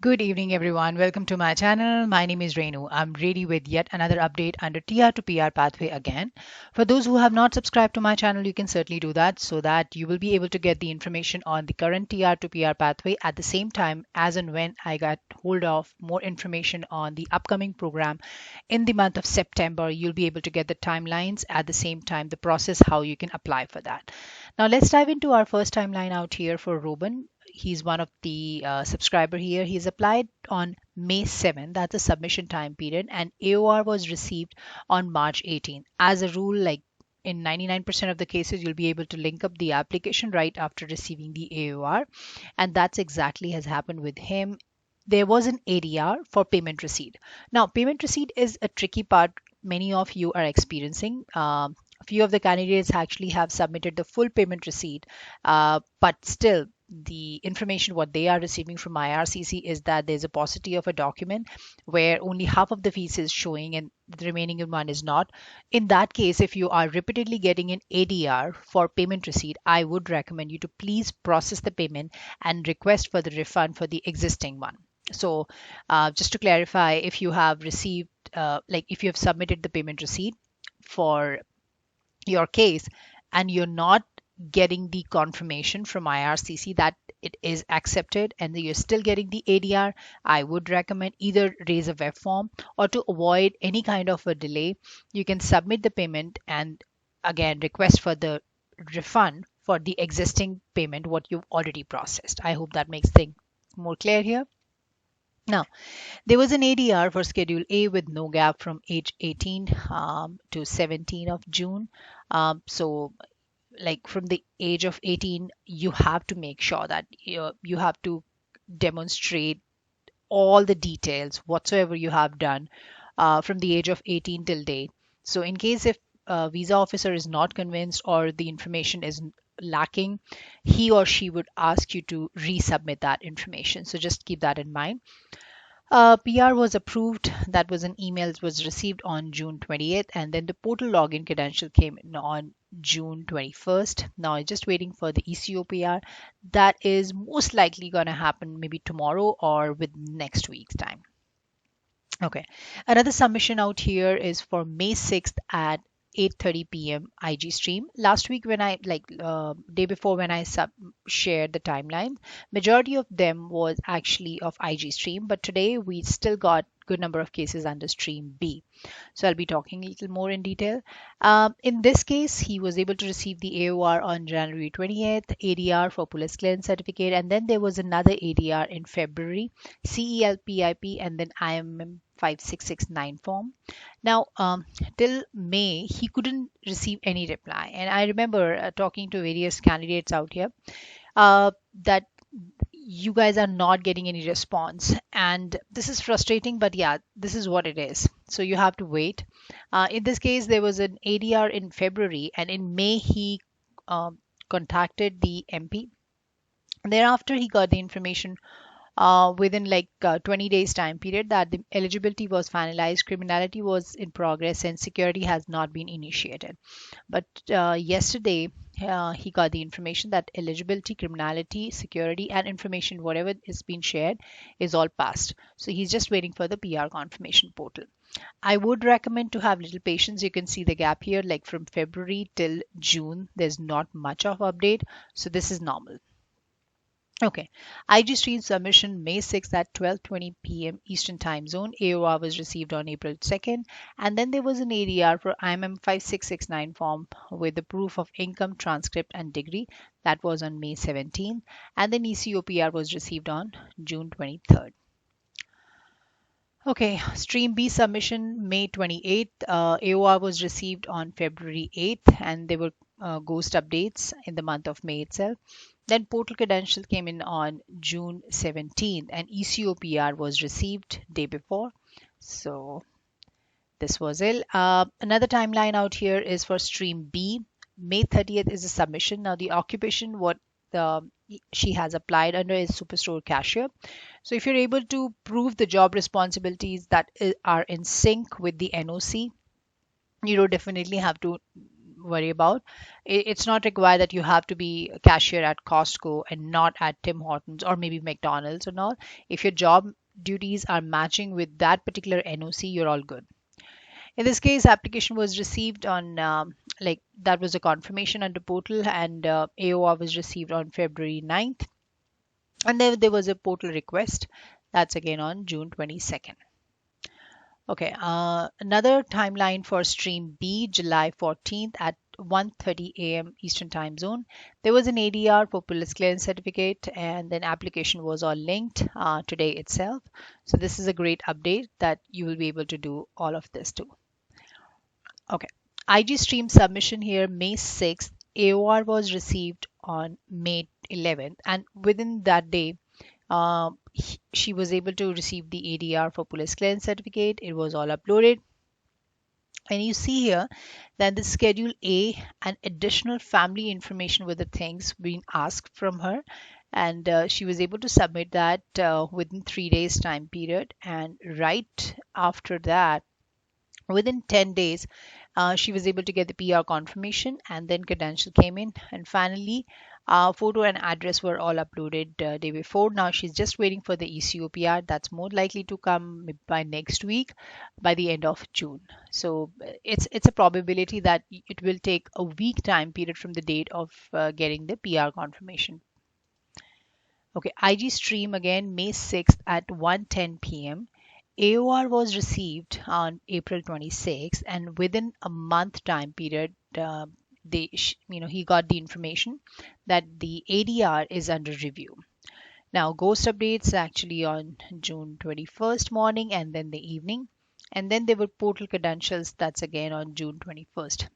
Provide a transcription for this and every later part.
Good evening, everyone. Welcome to my channel. My name is Renu. I'm ready with yet another update under TR to PR pathway again. For those who have not subscribed to my channel, you can certainly do that so that you will be able to get the information on the current TR to PR pathway at the same time as and when I got hold of more information on the upcoming program in the month of September. You'll be able to get the timelines at the same time, the process, how you can apply for that. Now let's dive into our first timeline out here for Ruben. He's one of the subscriber here. He's applied on May 7th. That's a submission time period, and AOR was received on March 18th. As a rule, like in 99% of the cases, you'll be able to link up the application right after receiving the AOR, and that's exactly has happened with him. There was an ADR for payment receipt. Now, payment receipt is a tricky part many of you are experiencing. A few of the candidates actually have submitted the full payment receipt, but still the information what they are receiving from IRCC is that there's a paucity of a document where only half of the fees is showing and the remaining one is not. In that case, if you are repeatedly getting an ADR for payment receipt, I would recommend you to please process the payment and request for the refund for the existing one. So just to clarify, if you have received, if you have submitted the payment receipt for your case and you're not getting the confirmation from IRCC that it is accepted and you're still getting the ADR, I would recommend either raise a web form or to avoid any kind of a delay, you can submit the payment and again request for the refund for the existing payment what you've already processed. I hope that makes things more clear here. Now, there was an ADR for Schedule A with no gap from age 18 to 17 of June. So like from the age of 18, you have to make sure that you have to demonstrate all the details whatsoever you have done from the age of 18 till date. So in case if a visa officer is not convinced or the information is lacking, he or she would ask you to resubmit that information. So just keep that in mind. PR was approved. That was an email that was received on June 28th, and then the portal login credential came in on June 21st. Now I'm just waiting for the ECO PR. That is most likely going to happen maybe tomorrow or with next week's time. Okay, another submission out here is for May 6th at 8:30 p.m. IG stream. Last week when I day before when I shared the timeline, majority of them was actually of IG stream, but today we still got good number of cases under stream B. So I'll be talking a little more in detail. In this case, he was able to receive the AOR on January 28th, ADR for police clearance certificate, and then there was another ADR in February, CELPIP, and then IMM 5669 form. Now, till May, he couldn't receive any reply. And I remember talking to various candidates out here that you guys are not getting any response. And this is frustrating, but yeah, this is what it is. So you have to wait. In this case, there was an ADR in February, and in May, he contacted the MP. Thereafter, he got the information within 20 days time period that the eligibility was finalized, criminality was in progress, and security has not been initiated. But yesterday he got the information that eligibility, criminality, security, and information whatever is being shared is all passed. So he's just waiting for the PR confirmation portal. I would recommend to have little patience. You can see the gap here, like from February till June there's not much of update, so this is normal. Okay, IG stream submission May 6th at 12:20 p.m. Eastern Time Zone. AOR was received on April 2nd, and then there was an ADR for IMM 5669 form with the proof of income, transcript, and degree. That was on May 17th, and then ECOPR was received on June 23rd. Okay, stream B submission May 28th. AOR was received on February 8th, and there were ghost updates in the month of May itself. Then portal credential came in on June 17th, and ECOPR was received day before. So this was it. Another timeline out here is for stream B. May 30th is a submission. Now the occupation what she has applied under is superstore cashier. So if you're able to prove the job responsibilities that are in sync with the NOC, you don't definitely have to worry about. It's not required that you have to be a cashier at Costco and not at Tim Hortons or maybe McDonald's or not. If your job duties are matching with that particular NOC, you're all good. In this case, application was received on like that was a confirmation under portal, and AOR was received on February 9th, and then there was a portal request. That's again on June 22nd. Okay, another timeline for stream B, July 14th at 1:30 a.m. Eastern Time Zone. There was an ADR for police clearance certificate, and then application was all linked today itself. So this is a great update that you will be able to do all of this too. Okay, IG stream submission here May 6th. AOR was received on May 11th, and within that day, she was able to receive the ADR for police clearance certificate. It was all uploaded. And you see here that the Schedule A and additional family information were the things being asked from her. And she was able to submit that within 3 days time period. And right after that, within 10 days, she was able to get the PR confirmation, and then credential came in. And finally, photo and address were all uploaded day before. Now she's just waiting for the ECO PR. That's more likely to come by next week, by the end of June. So it's a probability that it will take a week time period from the date of getting the PR confirmation. Okay, IG stream again May 6th at 1:10 p.m. AOR was received on April 26th, and within a month time period, he got the information that the ADR is under review. Now, ghost updates actually on June 21st morning and then the evening, and then there were portal credentials. That's again on June 21st.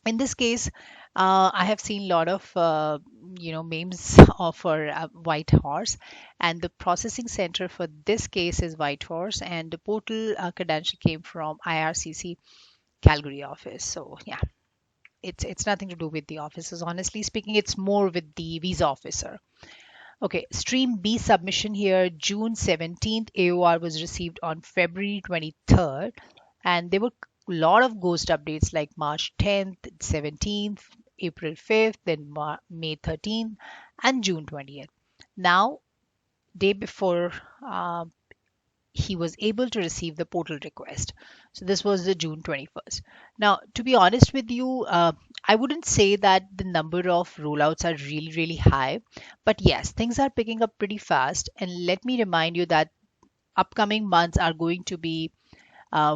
In this case, I have seen a lot of memes for White Horse, and the processing center for this case is White Horse, and the portal credential came from IRCC Calgary office. So yeah, it's nothing to do with the officers. Honestly speaking, it's more with the visa officer. Okay, stream B submission here June 17th. AOR was received on February 23rd, and there were a lot of ghost updates like March 10th, 17th, April 5th, then May 13th, and June 20th. Now, day before, he was able to receive the portal request. So this was the June 21st. Now, to be honest with you, I wouldn't say that the number of rollouts are really, really high, but yes, things are picking up pretty fast. And let me remind you that upcoming months are going to be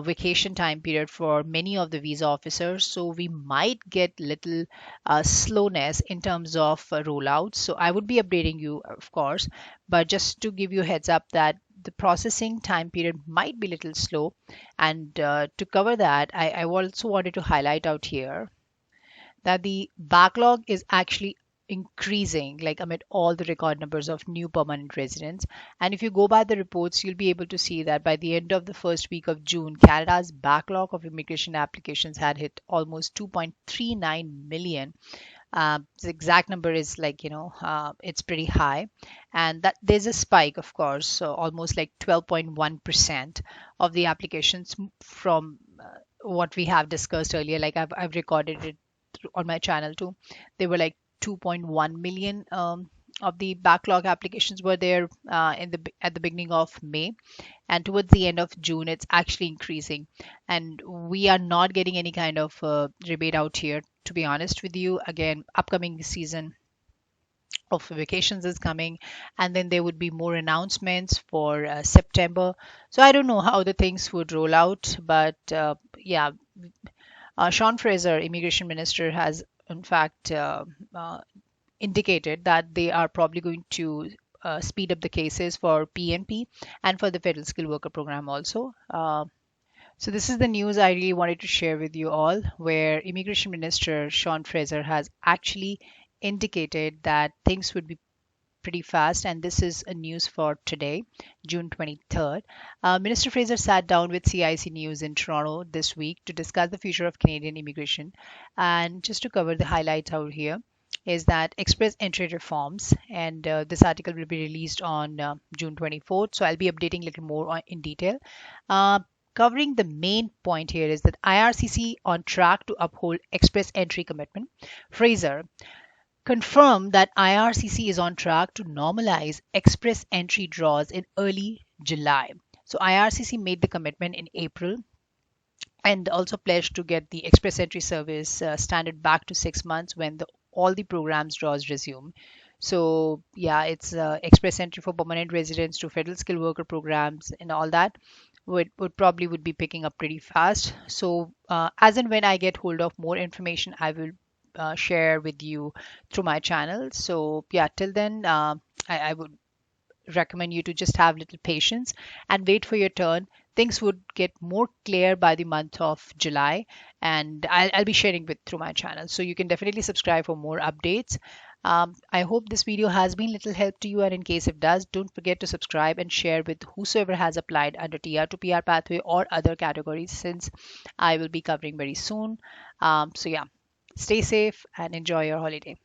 vacation time period for many of the visa officers, so we might get little slowness in terms of rollouts. So I would be updating you, of course, but just to give you a heads up that the processing time period might be a little slow. And to cover that, I also wanted to highlight out here that the backlog is actually increasing, like amid all the record numbers of new permanent residents. And if you go by the reports, you'll be able to see that by the end of the first week of June, Canada's backlog of immigration applications had hit almost 2.39 million. The exact number is it's pretty high, and that there's a spike, of course, so almost like 12.1% of the applications from what we have discussed earlier. Like I've recorded it on my channel too. They were like 2.1 million of the backlog applications were there at the beginning of May, and towards the end of June it's actually increasing, and we are not getting any kind of rebate out here, to be honest with you. Again, upcoming season of vacations is coming, and then there would be more announcements for September. So I don't know how the things would roll out, but yeah, Sean Fraser, immigration minister, has in fact indicated that they are probably going to speed up the cases for PNP and for the federal skilled worker program also. So this is the news I really wanted to share with you all, where immigration minister Sean Fraser has actually indicated that things would be pretty fast, and this is a news for today, June 23rd. Minister Fraser sat down with CIC News in Toronto this week to discuss the future of Canadian immigration. And just to cover the highlights out here is that express entry reforms, and this article will be released on June 24th. So I'll be updating a little more in detail. covering the main point here is that IRCC on track to uphold express entry commitment. Fraser confirmed that IRCC is on track to normalize express entry draws in early July. So IRCC made the commitment in April and also pledged to get the express entry service standard back to 6 months when all the programs draws resume. So yeah, it's express entry for permanent residents to federal skilled worker programs and all that would be picking up pretty fast. So as and when I get hold of more information, I will share with you through my channel. So yeah, till then, I would recommend you to just have little patience and wait for your turn. Things would get more clear by the month of July, and I'll be sharing with through my channel. So you can definitely subscribe for more updates. I hope this video has been little help to you, and in case it does, don't forget to subscribe and share with whosoever has applied under TR to PR pathway or other categories, since I will be covering very soon. So yeah, stay safe and enjoy your holiday.